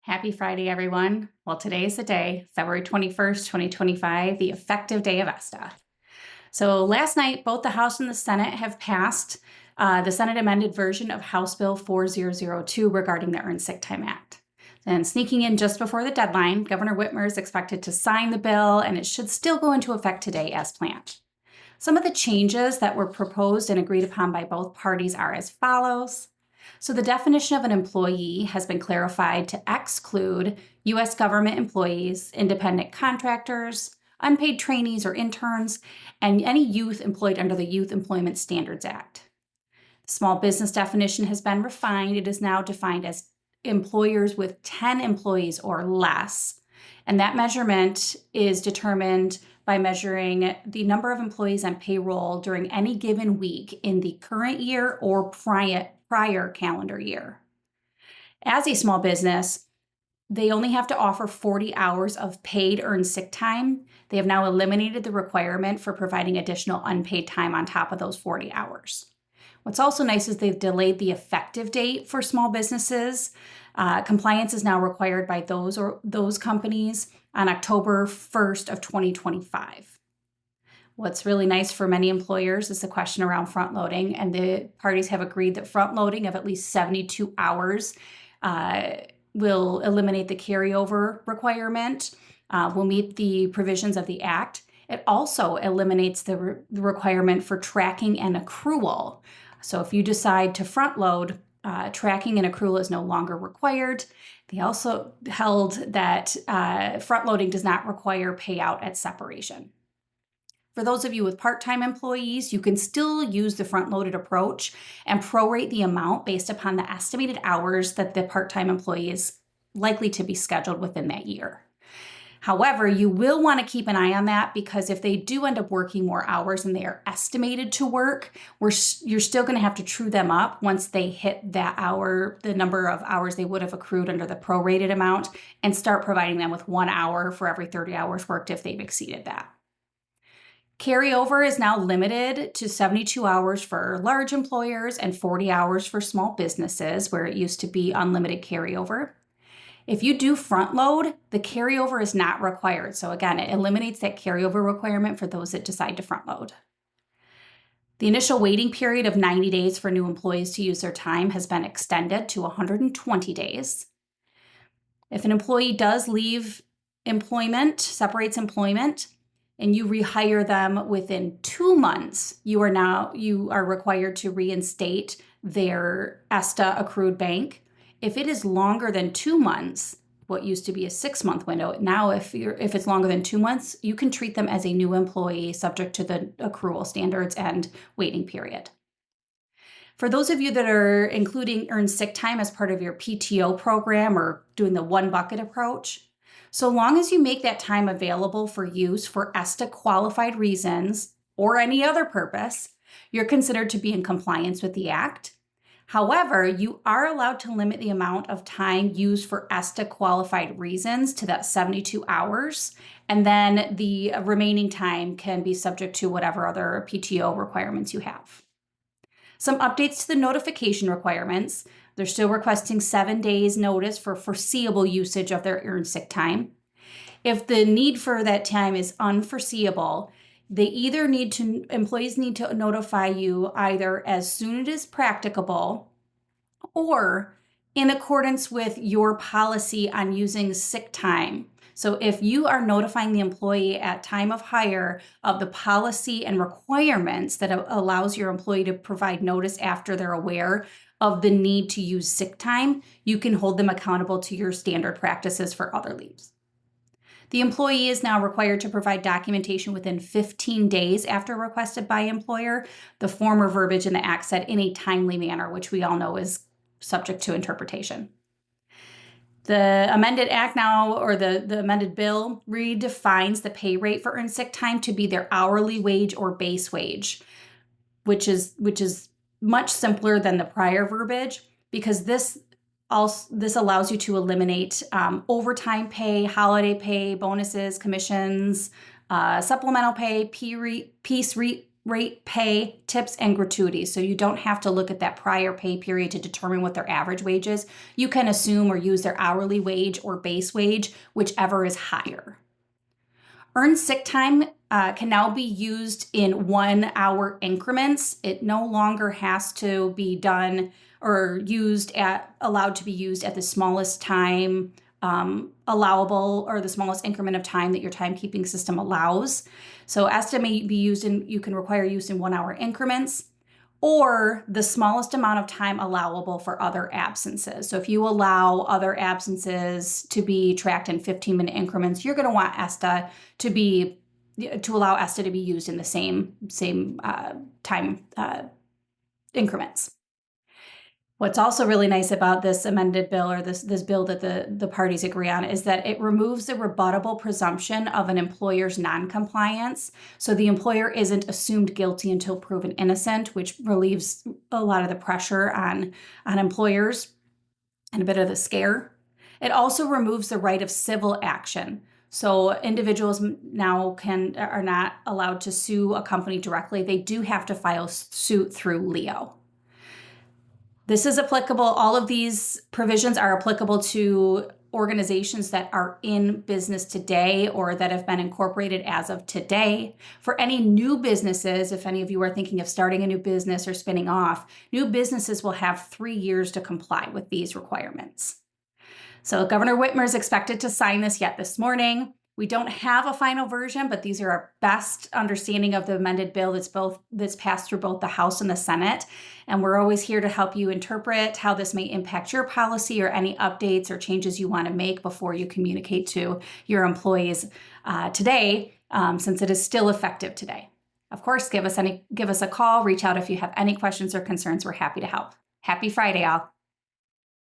Happy Friday, everyone. Well, today is the day, February 21st, 2025, the effective day of ESTA. So last night, both the House and the Senate have passed the Senate amended version of House Bill 4002 regarding the Earned Sick Time Act. And sneaking in just before the deadline, Governor Whitmer is expected to sign the bill, and it should still go into effect today as planned. Some of the changes that were proposed and agreed upon by both parties are as follows. So the definition of an employee has been clarified to exclude U.S. government employees, independent contractors, unpaid trainees or interns, and any youth employed under the Youth Employment Standards Act. The small business definition has been refined. It is now defined as employers with 10 employees or less, and that measurement is determined by measuring the number of employees on payroll during any given week in the current year or prior calendar year. As a small business, they only have to offer 40 hours of paid earned sick time. They have now eliminated the requirement for providing additional unpaid time on top of those 40 hours. What's also nice is they've delayed the effective date for small businesses. Compliance is now required by those companies on October 1st of 2025. What's really nice for many employers is the question around front loading, and the parties have agreed that front loading of at least 72 hours will eliminate the carryover requirement, will meet the provisions of the Act. It also eliminates the requirement for tracking and accrual. So if you decide to front load, tracking and accrual is no longer required. They also held that front loading does not require payout at separation. For those of you with part-time employees, you can still use the front-loaded approach and prorate the amount based upon the estimated hours that the part-time employee is likely to be scheduled within that year. However, you will want to keep an eye on that, because if they do end up working more hours than they are estimated to work, you're still going to have to true them up once they hit that hour, the number of hours they would have accrued under the prorated amount, and start providing them with 1 hour for every 30 hours worked if they've exceeded that. Carryover is now limited to 72 hours for large employers and 40 hours for small businesses, where it used to be unlimited carryover. If you do front load, the carryover is not required. So again, it eliminates that carryover requirement for those that decide to front load. The initial waiting period of 90 days for new employees to use their time has been extended to 120 days. If an employee does leave employment, separates employment, and you rehire them within 2 months, you are required to reinstate their ESTA accrued bank. If it is longer than 2 months, what used to be a 6-month window, now if it's longer than 2 months, you can treat them as a new employee subject to the accrual standards and waiting period. For those of you that are including earned sick time as part of your PTO program or doing the one bucket approach, so long as you make that time available for use for ESTA qualified reasons or any other purpose, you're considered to be in compliance with the Act. However, you are allowed to limit the amount of time used for ESTA qualified reasons to that 72 hours, and then the remaining time can be subject to whatever other PTO requirements you have. Some updates to the notification requirements. They're still requesting 7 days notice for foreseeable usage of their earned sick time. If the need for that time is unforeseeable, employees need to notify you either as soon as practicable or in accordance with your policy on using sick time. So if you are notifying the employee at time of hire of the policy and requirements that allows your employee to provide notice after they're aware of the need to use sick time, you can hold them accountable to your standard practices for other leaves. The employee is now required to provide documentation within 15 days after requested by employer. The former verbiage in the Act said in a timely manner, which we all know is subject to interpretation. The amended Act now, or the amended bill, redefines the pay rate for earned sick time to be their hourly wage or base wage, which is much simpler than the prior verbiage, because this allows you to eliminate overtime pay, holiday pay, bonuses, commissions, supplemental pay, piece rate pay, tips, and gratuities. So you don't have to look at that prior pay period to determine what their average wage is. You can assume or use their hourly wage or base wage, whichever is higher. Earned sick time can now be used in 1 hour increments. It no longer has to be done or allowed to be used at the smallest time allowable, or the smallest increment of time that your timekeeping system allows. So ESTA may be used you can require use in 1 hour increments, or the smallest amount of time allowable for other absences. So if you allow other absences to be tracked in 15-minute increments, you're going to want ESTA to allow ESTA to be used in the same time increments. What's also really nice about this amended bill, or this bill that the parties agree on, is that it removes the rebuttable presumption of an employer's noncompliance. So the employer isn't assumed guilty until proven innocent, which relieves a lot of the pressure on employers and a bit of the scare. It also removes the right of civil action. So individuals now are not allowed to sue a company directly. They do have to file suit through Leo. This is applicable, all of these provisions are applicable to organizations that are in business today or that have been incorporated as of today. For any new businesses, if any of you are thinking of starting a new business or spinning off, new businesses will have 3 years to comply with these requirements. So Governor Whitmer is expected to sign this yet this morning. We don't have a final version, but these are our best understanding of the amended bill that's passed through both the House and the Senate. And we're always here to help you interpret how this may impact your policy or any updates or changes you want to make before you communicate to your employees today, since it is still effective today. Of course, give us a call, reach out if you have any questions or concerns. We're happy to help. Happy Friday, all.